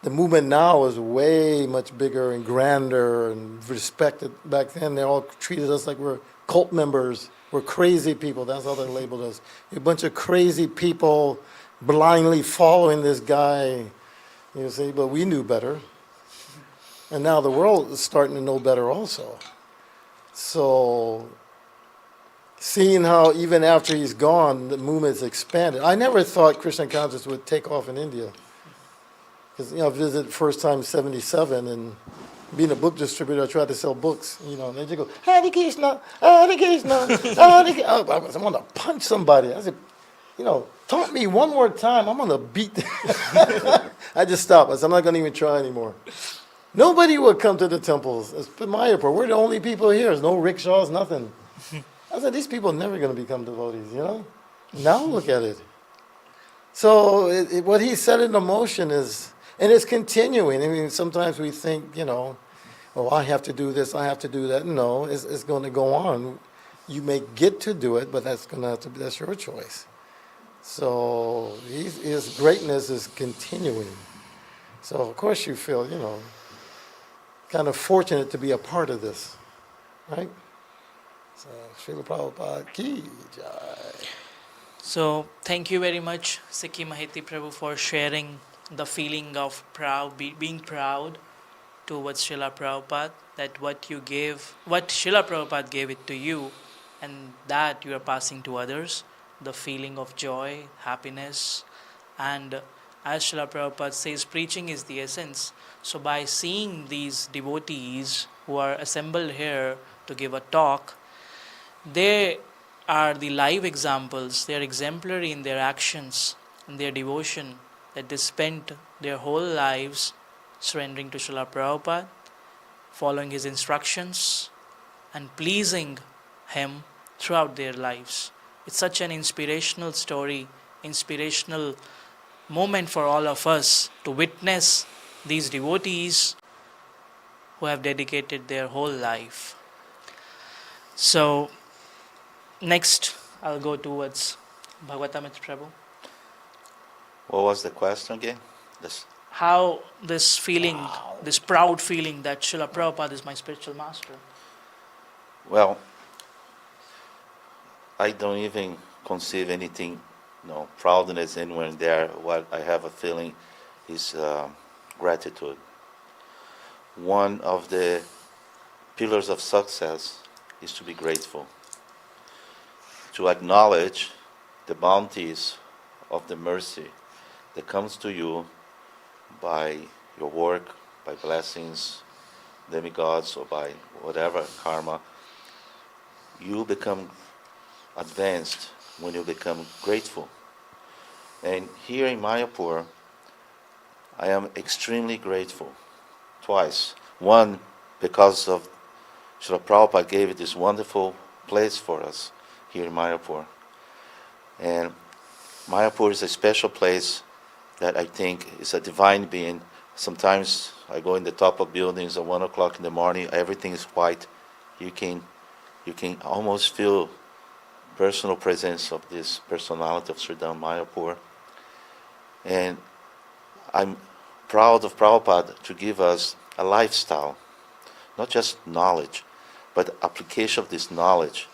the movement now is way much bigger and grander and respected, back then they all treated us like we're cult members. We're crazy people. That's how they labeled us. A bunch of crazy people blindly following this guy. You see, but we knew better. And now the world is starting to know better also. So seeing how even after he's gone, the movement's expanded. I never thought Krishna consciousness would take off in India. Because, I visited first time 1977, and being a book distributor, I tried to sell books, and they just go, Hare Krishna, Hare Krishna, Hare Krishna. I want to punch somebody. I said, taunt me one more time, I'm going to beat. I just stopped. I said, I'm not going to even try anymore. Nobody would come to the temples. It's Mayapur. We're the only people here. There's no rickshaws, nothing. I said, these people are never going to become devotees, Now look at it. So what he set into motion is, and it's continuing. I mean, sometimes we think, I have to do this, I have to do that. No, it's going to go on. You may get to do it, but that's your choice. So his greatness is continuing. So of course you feel, kind of fortunate to be a part of this, right? So Srila Prabhupada ki jai. So thank you very much, Sikhi Mahiti Prabhu, for sharing the feeling of being proud towards Srila Prabhupada, that what you gave, what Srila Prabhupada gave it to you, and that you are passing to others, the feeling of joy, happiness, and as Srila Prabhupada says, preaching is the essence. So by seeing these devotees who are assembled here to give a talk, they are the live examples, they are exemplary in their actions, in their devotion, that they spent their whole lives surrendering to Srila Prabhupada, following his instructions, and pleasing him throughout their lives. It's such an inspirational story, inspirational moment for all of us to witness these devotees who have dedicated their whole life. So, next I'll go towards Bhagavatamit Prabhu. What was the question again? This. How this feeling, this proud feeling that Srila Prabhupada is my spiritual master. Well, I don't even conceive anything, proudness anywhere in there. What I have a feeling is gratitude. One of the pillars of success is to be grateful, to acknowledge the bounties of the mercy that comes to you by your work, by blessings, demigods, or by whatever karma. You become advanced when you become grateful. And here in Mayapur, I am extremely grateful. Twice. One, because of Srila Prabhupada gave this wonderful place for us here in Mayapur. And Mayapur is a special place that I think is a divine being. Sometimes I go in the top of buildings at 1 o'clock in the morning, everything is white. You can almost feel personal presence of this personality of Sridham Mayapur. And I'm proud of Prabhupada to give us a lifestyle, not just knowledge, but application of this knowledge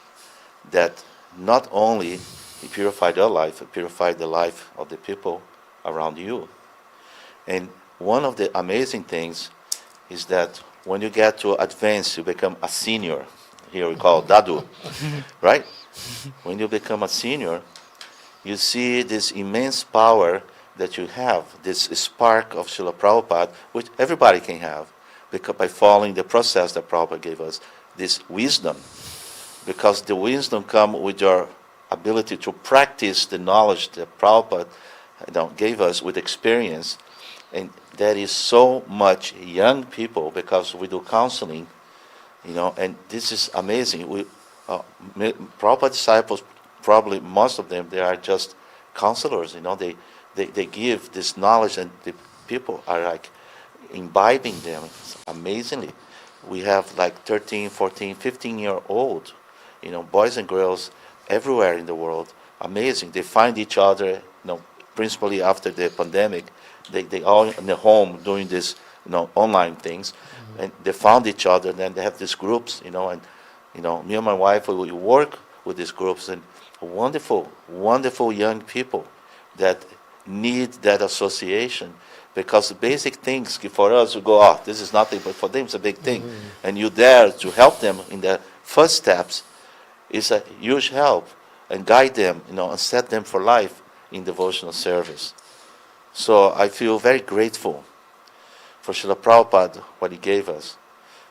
that not only it purified your life, it purified the life of the people around you. And one of the amazing things is that when you get to advance, you become a senior. Here we call Dadu, right? When you become a senior, you see this immense power that you have, this spark of Srila Prabhupada, which everybody can have, because by following the process that Prabhupada gave us, this wisdom, because the wisdom comes with your ability to practice the knowledge that Prabhupada gave us with experience. And there is so much young people, because we do counseling, and this is amazing. Prabhupada disciples, probably most of them, they are just counselors. They give this knowledge, and the people are like imbibing them amazingly. We have like 13, 14, 15-year-old, boys and girls everywhere in the world. Amazing. They find each other, principally after the pandemic. They all in the home doing this, online things. Mm-hmm. And they found each other, and then they have these groups, and me and my wife, we work with these groups, and wonderful, wonderful young people that need that association, because the basic things for us, we go, this is nothing, but for them it's a big thing. Mm-hmm. And you there to help them in their first steps is a huge help, and guide them, and set them for life in devotional service. So I feel very grateful for Srila Prabhupada, what he gave us,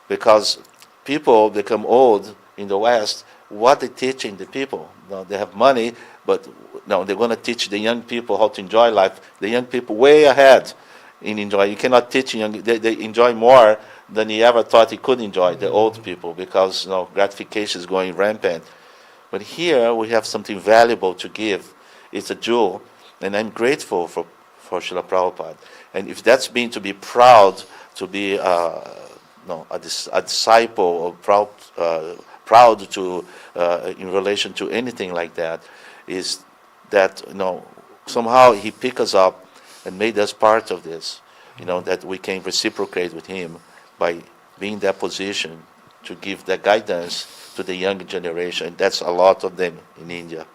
because people become old in the West. What they teaching the people? They have money, but they're going to teach the young people how to enjoy life. The young people way ahead in enjoy. You cannot teach young. They enjoy more than he ever thought he could enjoy. The old people, because gratification is going rampant. But here we have something valuable to give. It's a jewel, and I'm grateful for Srila Prabhupada. And if that's mean to be proud, to be a disciple, or proud to in relation to anything like that, is that somehow he picked us up and made us part of this. that we can reciprocate with him by being in that position to give that guidance to the younger generation. And that's a lot of them in India.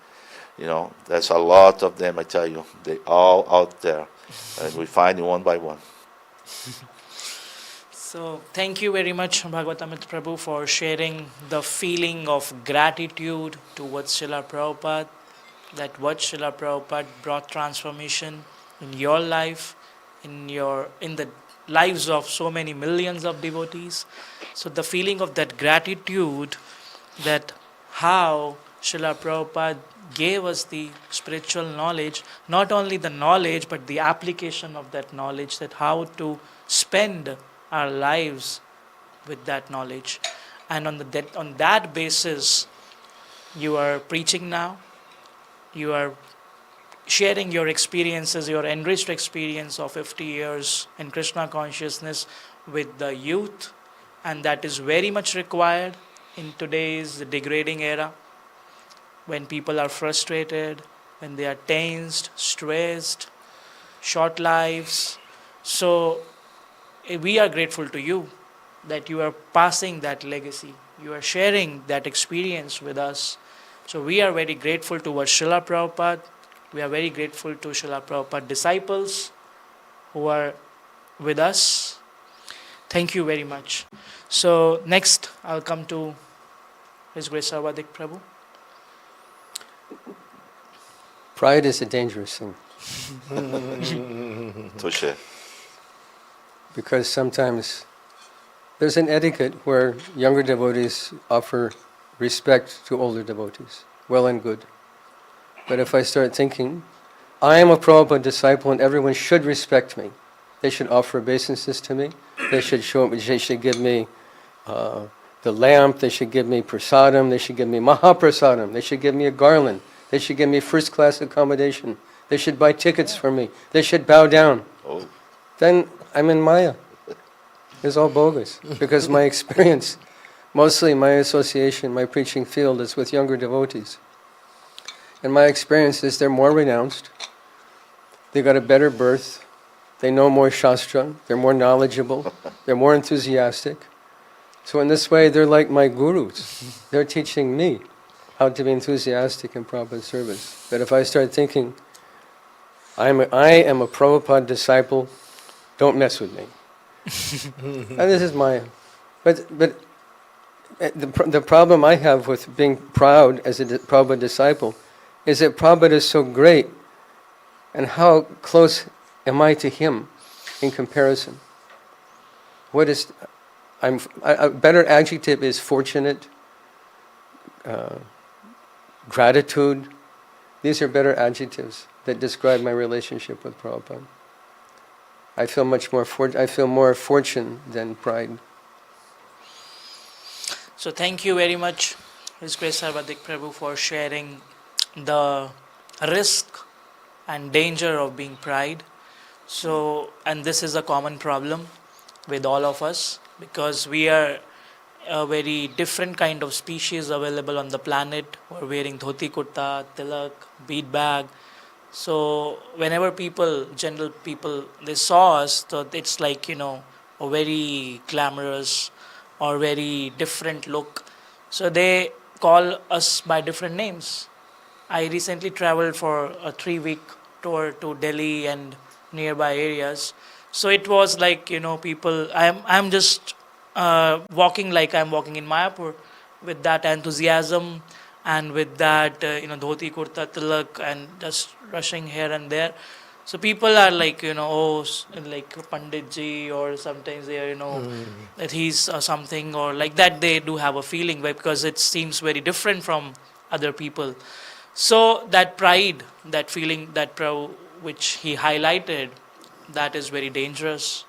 That's a lot of them, I tell you. They all out there. And we find it one by one. So thank you very much, Bhagavatamrit Prabhu, for sharing the feeling of gratitude towards Srila Prabhupada, that what Srila Prabhupada brought transformation in your life, in the lives of so many millions of devotees. So the feeling of that gratitude, that how Srila Prabhupada gave us the spiritual knowledge, not only the knowledge but the application of that knowledge, that how to spend our lives with that knowledge. And on that basis, you are preaching now, you are sharing your experiences, your enriched experience of 50 years in Krishna consciousness with the youth, and that is very much required in today's degrading era, when people are frustrated, when they are tensed, stressed, short lives. So we are grateful to you that you are passing that legacy. You are sharing that experience with us. So we are very grateful towards Srila Prabhupada. We are very grateful to Srila Prabhupada disciples who are with us. Thank you very much. So next I'll come to His Grace Sarvadik Prabhu. Pride is a dangerous thing. Touche. Because sometimes there's an etiquette where younger devotees offer respect to older devotees. Well and good. But if I start thinking, I am a Prabhupada disciple and everyone should respect me, they should offer obeisances to me, they should give me the lamp, they should give me prasadam, they should give me mahaprasadam, they should give me a garland, they should give me first class accommodation, they should buy tickets for me, they should bow down. Oh. Then I'm in Maya. It's all bogus. Because my experience, mostly my association, my preaching field is with younger devotees. And my experience is they're more renounced, they got a better birth, they know more Shastra, they're more knowledgeable, they're more enthusiastic. So in this way, they're like my gurus. They're teaching me how to be enthusiastic in Prabhupada's service. But if I start thinking, I am a Prabhupada disciple, don't mess with me. And this is Maya. But the problem I have with being proud as a Prabhupada disciple is that Prabhupada is so great, and how close am I to him in comparison? A better adjective is fortunate, gratitude. These are better adjectives that describe my relationship with Prabhupada. I feel more fortune than pride. So thank you very much, His Grace Sarvadik Prabhu, for sharing the risk and danger of being pride. So, and this is a common problem with all of us, because we are a very different kind of species available on the planet. We're wearing dhoti kurta, tilak, bead bag. So whenever general people, they saw us, so it's like, a very glamorous or very different look. So they call us by different names. I recently traveled for a 3-week tour to Delhi and nearby areas. So it was like, people, I'm just walking like I'm walking in Mayapur, with that enthusiasm and with that, dhoti kurta tilak, and just rushing here and there. So people are like, like Panditji, or sometimes they are, that he's something, or like that. They do have a feeling, because it seems very different from other people. So that pride, that feeling, which he highlighted, that is very dangerous.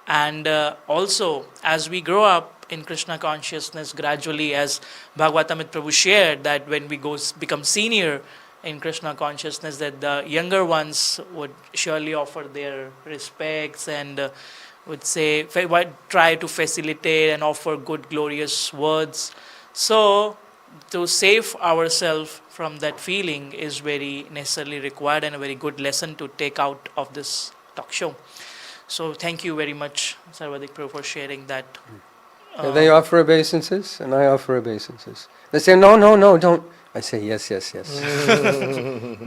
And also, as we grow up in Krishna consciousness gradually, as Bhagavatamrit Prabhu shared, that when we become senior in Krishna consciousness, that the younger ones would surely offer their respects and would say, try to facilitate and offer good, glorious words. So, to save ourselves from that feeling is very necessarily required, and a very good lesson to take out of this talk show. So thank you very much, Sarvadik Prabhu, for sharing that. Yeah, they offer obeisances, and I offer obeisances. They say, no, no, no, don't. I say, yes, yes, yes.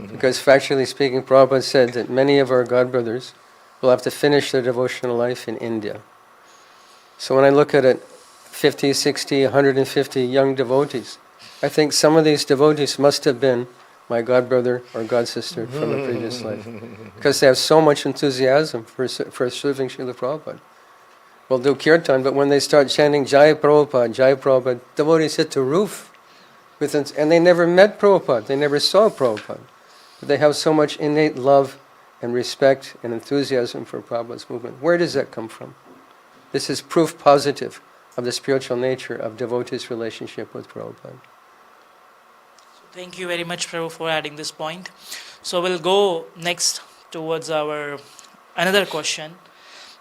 Because factually speaking, Prabhupada said that many of our godbrothers will have to finish their devotional life in India. So when I look at it, 50, 60, 150 young devotees, I think some of these devotees must have been my godbrother or godsister from a previous life. Because they have so much enthusiasm for serving Srila Prabhupada. We'll do kirtan, but when they start chanting Jai Prabhupada, devotees hit the roof. And they never met Prabhupada, they never saw Prabhupada. But they have so much innate love and respect and enthusiasm for Prabhupada's movement. Where does that come from? This is proof positive of the spiritual nature of devotees' relationship with Prabhupada. Thank you very much, Prabhu, for adding this point. So we'll go next towards our another question.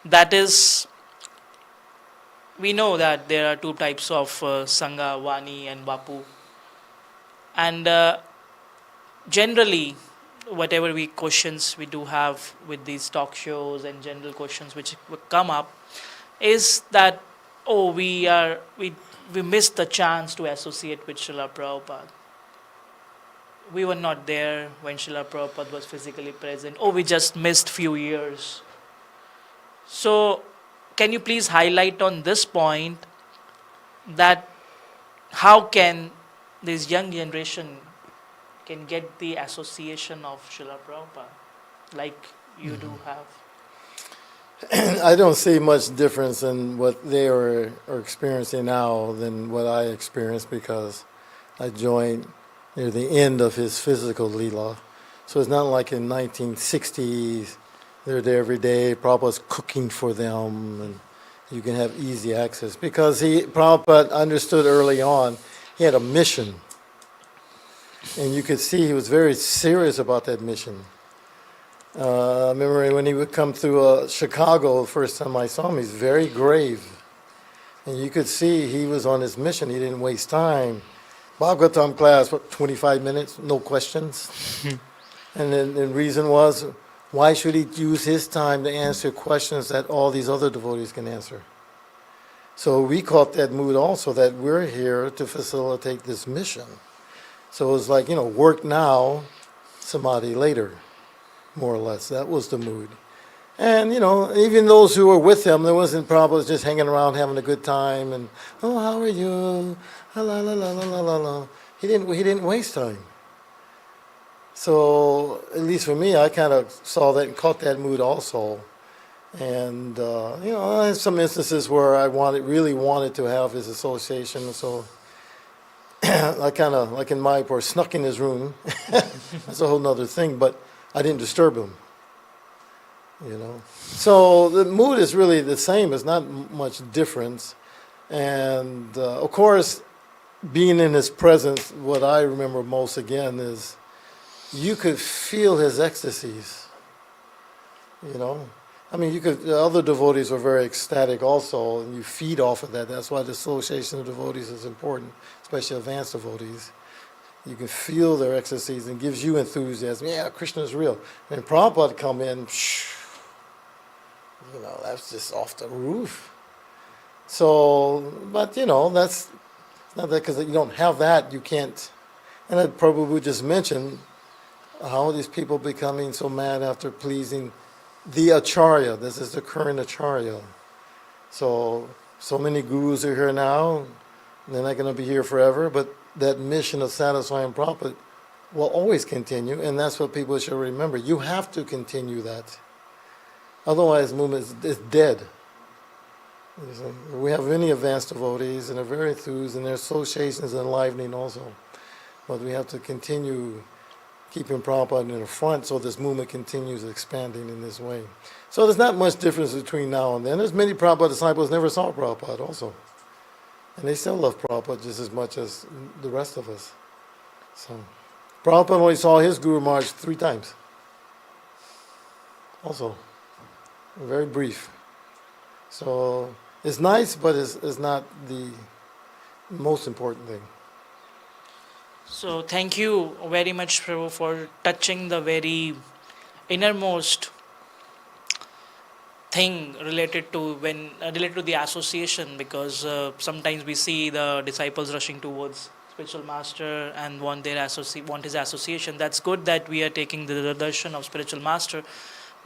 That is, we know that there are two types of Sangha, Vani and Vapu. And generally, whatever questions we do have with these talk shows and general questions which come up, is that, oh, we missed the chance to associate with Srila Prabhupada. We were not there when Srila Prabhupada was physically present. Oh, we just missed few years. So, can you please highlight on this point that how can this young generation can get the association of Srila Prabhupada like you do have? I don't see much difference in what they are experiencing now than what I experienced, because I joined near the end of his physical Leela. So it's not like in 1960s, they're there every day, Prabhupada's cooking for them, and you can have easy access. Because Prabhupada understood early on, he had a mission. And you could see he was very serious about that mission. I remember when he would come through Chicago, the first time I saw him, he's very grave. And you could see he was on his mission. He didn't waste time. Bhagavatam class, 25 minutes, no questions. And then the reason was, why should he use his time to answer questions that all these other devotees can answer? So we caught that mood also, that we're here to facilitate this mission. So it was like, work now, samadhi later, more or less. That was the mood. And, even those who were with him, there wasn't problems just hanging around having a good time and, oh, how are you? La, la, la, la, la, la, la. He didn't waste time. So, at least for me, I kind of saw that and caught that mood also. And, I had some instances where I really wanted to have his association. So, I kind of, like in Mayapur, snuck in his room. That's a whole nother thing, but I didn't disturb him. So the mood is really the same. It's not much difference. And, of course, being in his presence, what I remember most again is you could feel his ecstasies. The other devotees are very ecstatic also, and you feed off of that. That's why the association of devotees is important, especially advanced devotees. You can feel their ecstasies and gives you enthusiasm. Yeah, Krishna is real. And Prabhupada come in, that's just off the roof. So, but that's not that, because you don't have that, you can't. And I probably just mentioned how are these people becoming so mad after pleasing the Acharya. This is the current Acharya. So many gurus are here now. They're not going to be here forever, but that mission of satisfying Prabhupada will always continue, and that's what people should remember. You have to continue that. Otherwise, the movement is dead. We have many advanced devotees, and they're very enthused, and their association is enlivening also. But we have to continue keeping Prabhupada in the front so this movement continues expanding in this way. So there's not much difference between now and then. There's many Prabhupada disciples never saw Prabhupada also. And they still love Prabhupada just as much as the rest of us. So Prabhupada only saw his Guru Maharaj 3 times. Also, very brief. So it's nice, but it's not the most important thing. So thank you very much, Prabhu, for touching the very innermost thing related to the association, because sometimes we see the disciples rushing towards spiritual master and want his association. That's good that we are taking the darshan of spiritual master.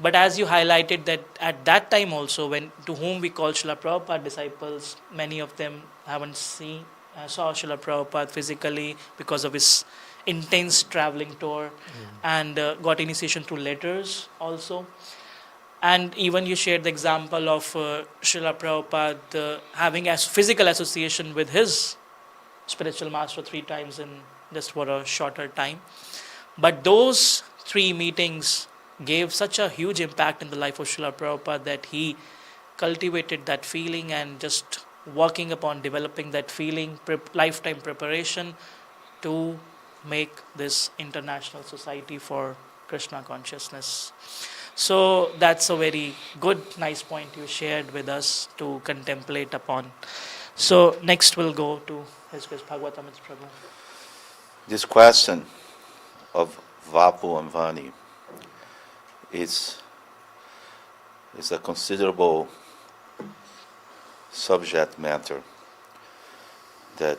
But as you highlighted that at that time also, when to whom we call Srila Prabhupada disciples, many of them haven't saw Srila Prabhupada physically because of his intense traveling tour, and got initiation through letters also. And even you shared the example of Srila Prabhupada having a physical association with his spiritual master 3 times in just for a shorter time. But those 3 meetings gave such a huge impact in the life of Srila Prabhupada that he cultivated that feeling and just working upon developing that feeling, lifetime preparation to make this international society for Krishna consciousness. So that's a very good, nice point you shared with us to contemplate upon. So next we'll go to His Grace Bhagavatam's Prabhu. This question of Vapu and Vani is a considerable subject matter that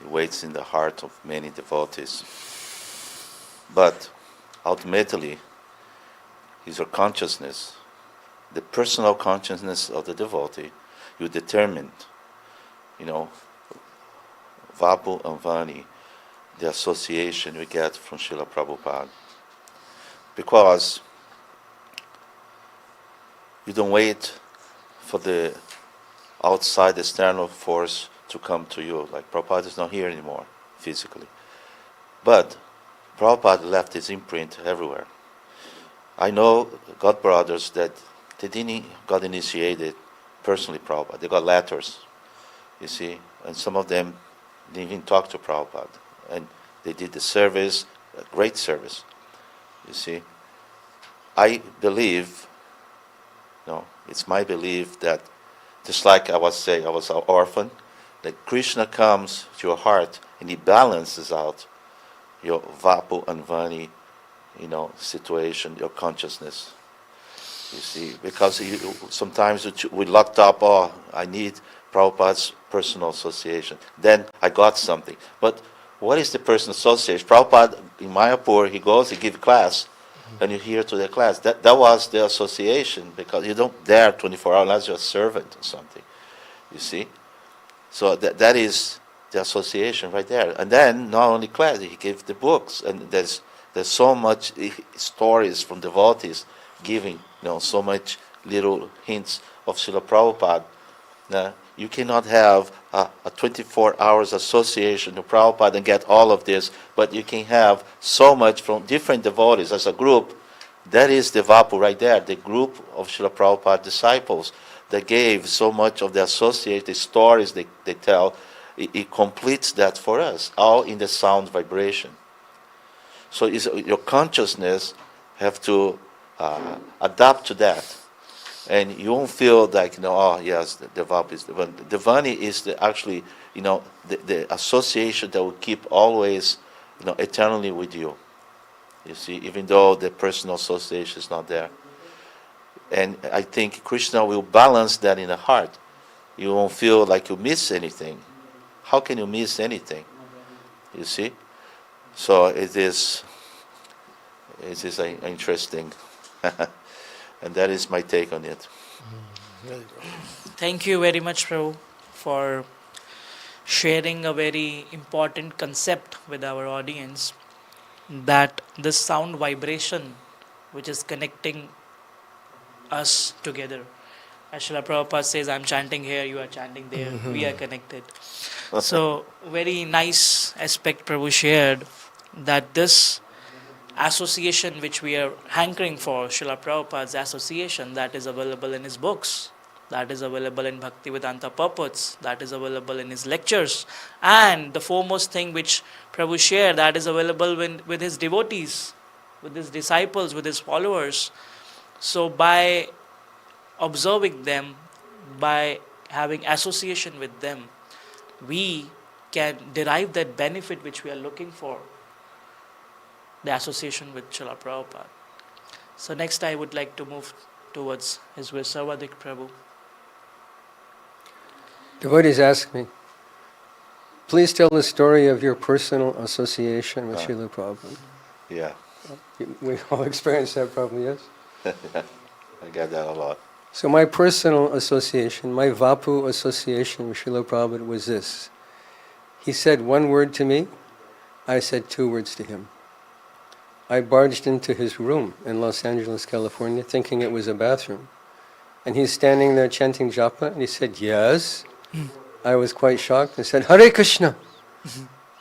waits in the heart of many devotees. But ultimately, is your consciousness, the personal consciousness of the devotee, you determine, Vapu and Vani, the association we get from Srila Prabhupada. Because you don't wait for the outside external force to come to you. Like Prabhupada is not here anymore, physically. But Prabhupada left his imprint everywhere. I know God brothers that they didn't got initiated personally Prabhupada. They got letters, you see, and some of them didn't even talk to Prabhupada. And they did the service, a great service, you see. I believe, it's my belief that just like I was saying, I was an orphan, that Krishna comes to your heart and he balances out your Vapu and Vani, situation, your consciousness. You see, because sometimes we locked up, I need Prabhupada's personal association. Then I got something. But what is the personal association? Prabhupada in Mayapur, he goes, he gives class, and you hear to the class. That was the association, because you don't dare 24 hours unless you're a servant or something. You see? So that is the association right there. And then not only class, he gave the books, and there's so much stories from devotees giving, so much little hints of Srila Prabhupada. You cannot have a 24 hours association to Prabhupada and get all of this, but you can have so much from different devotees as a group. That is the Vapu right there, the group of Srila Prabhupada disciples that gave so much of the associated stories they tell. It completes that for us, all in the sound vibration. So your consciousness have to adapt to that. And you won't feel like, yes, the Vapu is the Vani. The Vani is actually, the association that will keep always, eternally with you. You see, even though the personal association is not there. And I think Krishna will balance that in the heart. You won't feel like you miss anything. How can you miss anything? You see? So it is interesting. And that is my take on it. Thank you very much, Prabhu, for sharing a very important concept with our audience, that this sound vibration which is connecting us together. As Srila Prabhupada says, I'm chanting here, you are chanting there, we are connected. So, very nice aspect Prabhu shared, that this association which we are hankering for, Srila Prabhupada's association, that is available in his books, that is available in Bhaktivedanta Purports, that is available in his lectures, and the foremost thing which Prabhu shared, that is available with his devotees, with his disciples, with his followers. So by observing them, by having association with them, we can derive that benefit which we are looking for, the association with Srila Prabhupada. So next I would like to move towards his Sarvadik Prabhu. Devotees ask me, please tell the story of your personal association with Srila Prabhupada. Yeah, We all experience that probably, yes? I get that a lot. So my personal association, my Vapu association with Srila Prabhupada was this. He said one word to me, I said 2 words to him. I barged into his room in Los Angeles, California, thinking it was a bathroom. And he's standing there chanting japa, and he said, yes. I was quite shocked. I said, Hare Krishna.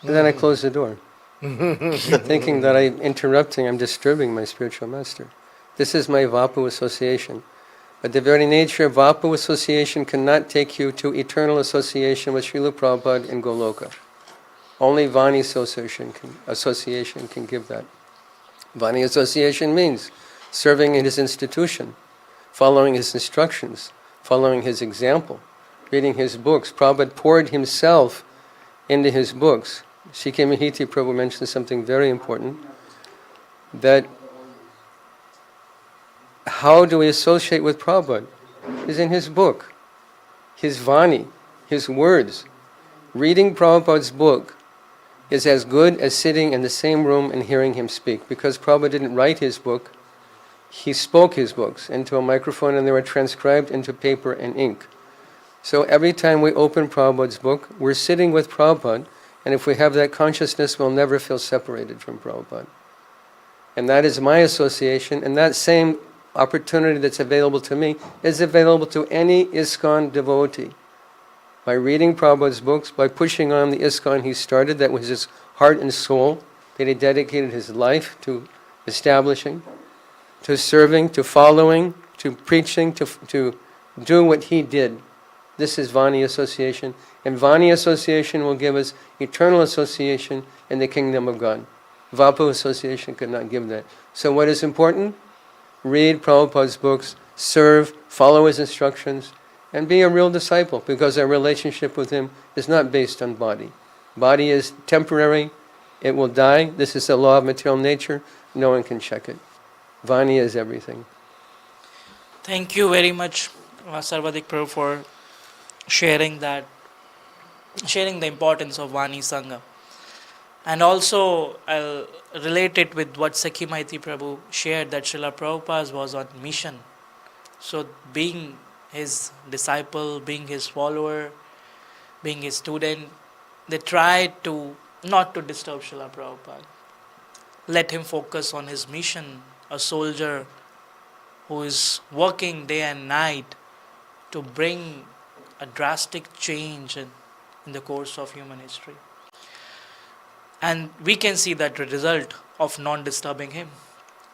And then I closed the door, thinking that I'm disturbing my spiritual master. This is my Vapu association. But the very nature of Vapu association cannot take you to eternal association with Srila Prabhupada in Goloka. Only Vani association can give that. Vani association means serving in his institution, following his instructions, following his example, reading his books. Prabhupada poured himself into his books. C.K. Mahiti Prabhu mentioned something very important, that how do we associate with Prabhupada? Is in his book, his Vani, his words. Reading Prabhupada's book is as good as sitting in the same room and hearing him speak, because Prabhupada didn't write his book, he spoke his books into a microphone and they were transcribed into paper and ink. So every time we open Prabhupada's book, we're sitting with Prabhupada, and if we have that consciousness, we'll never feel separated from Prabhupada. And that is my association, and that same opportunity that's available to me is available to any ISKCON devotee. By reading Prabhupada's books, by pushing on the ISKCON he started, that was his heart and soul, that he dedicated his life to establishing, to serving, to following, to preaching, to do what he did. This is Vani association, and Vani association will give us eternal association in the kingdom of God. Vapu association could not give that. So what is important? Read Prabhupada's books, serve, follow his instructions, and be a real disciple, because our relationship with him is not based on body. Body is temporary, it will die. This is the law of material nature. No one can check it. Vani is everything. Thank you very much, Sarvadik Prabhu, for sharing the importance of Vani Sangha. And also, I'll relate it with what Sakhi Maiti Prabhu shared, that Srila Prabhupada was on mission. So being his disciple, being his follower, being his student, they tried to not to disturb Srila Prabhupada. Let him focus on his mission, a soldier who is working day and night to bring a drastic change in the course of human history. And we can see that the result of not disturbing him,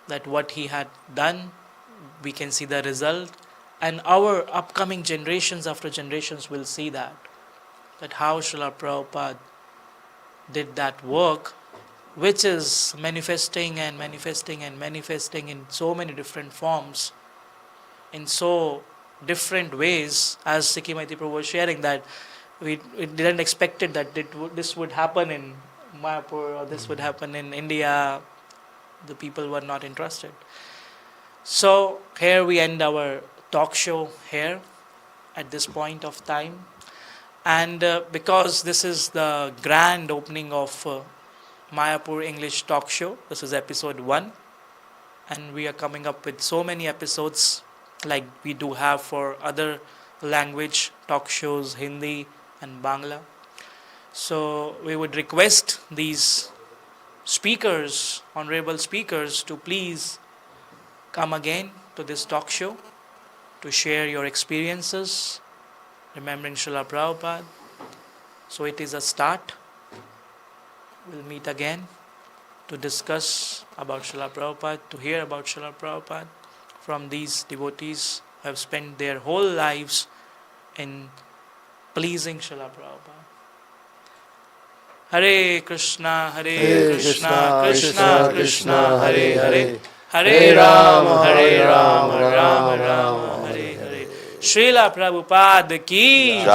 that what he had done, we can see the result, and our upcoming generations after generations will see that how Srila Prabhupada did that work, which is manifesting and manifesting and manifesting in so many different forms, in so different ways, as Sikhi Maiti Prabhu was sharing, that we didn't expect it that this would happen in Mayapur or this would happen in India. The people were not interested. So here we end our talk show here at this point of time. And because this is the grand opening of Mayapur English talk show, this is episode 1. And we are coming up with so many episodes like we do have for other language talk shows, Hindi and Bangla. So we would request these speakers, honorable speakers, to please come again to this talk show to share your experiences, remembering Srila Prabhupada. So it is a start. We'll meet again to discuss about Srila Prabhupada, to hear about Srila Prabhupada from these devotees who have spent their whole lives in pleasing Srila Prabhupada. Hare Krishna, Hare Krishna, Krishna Krishna, Hare Hare, Hare Rama, Hare Rama, Rama Rama, Hare Hare. Srila Prabhupada ki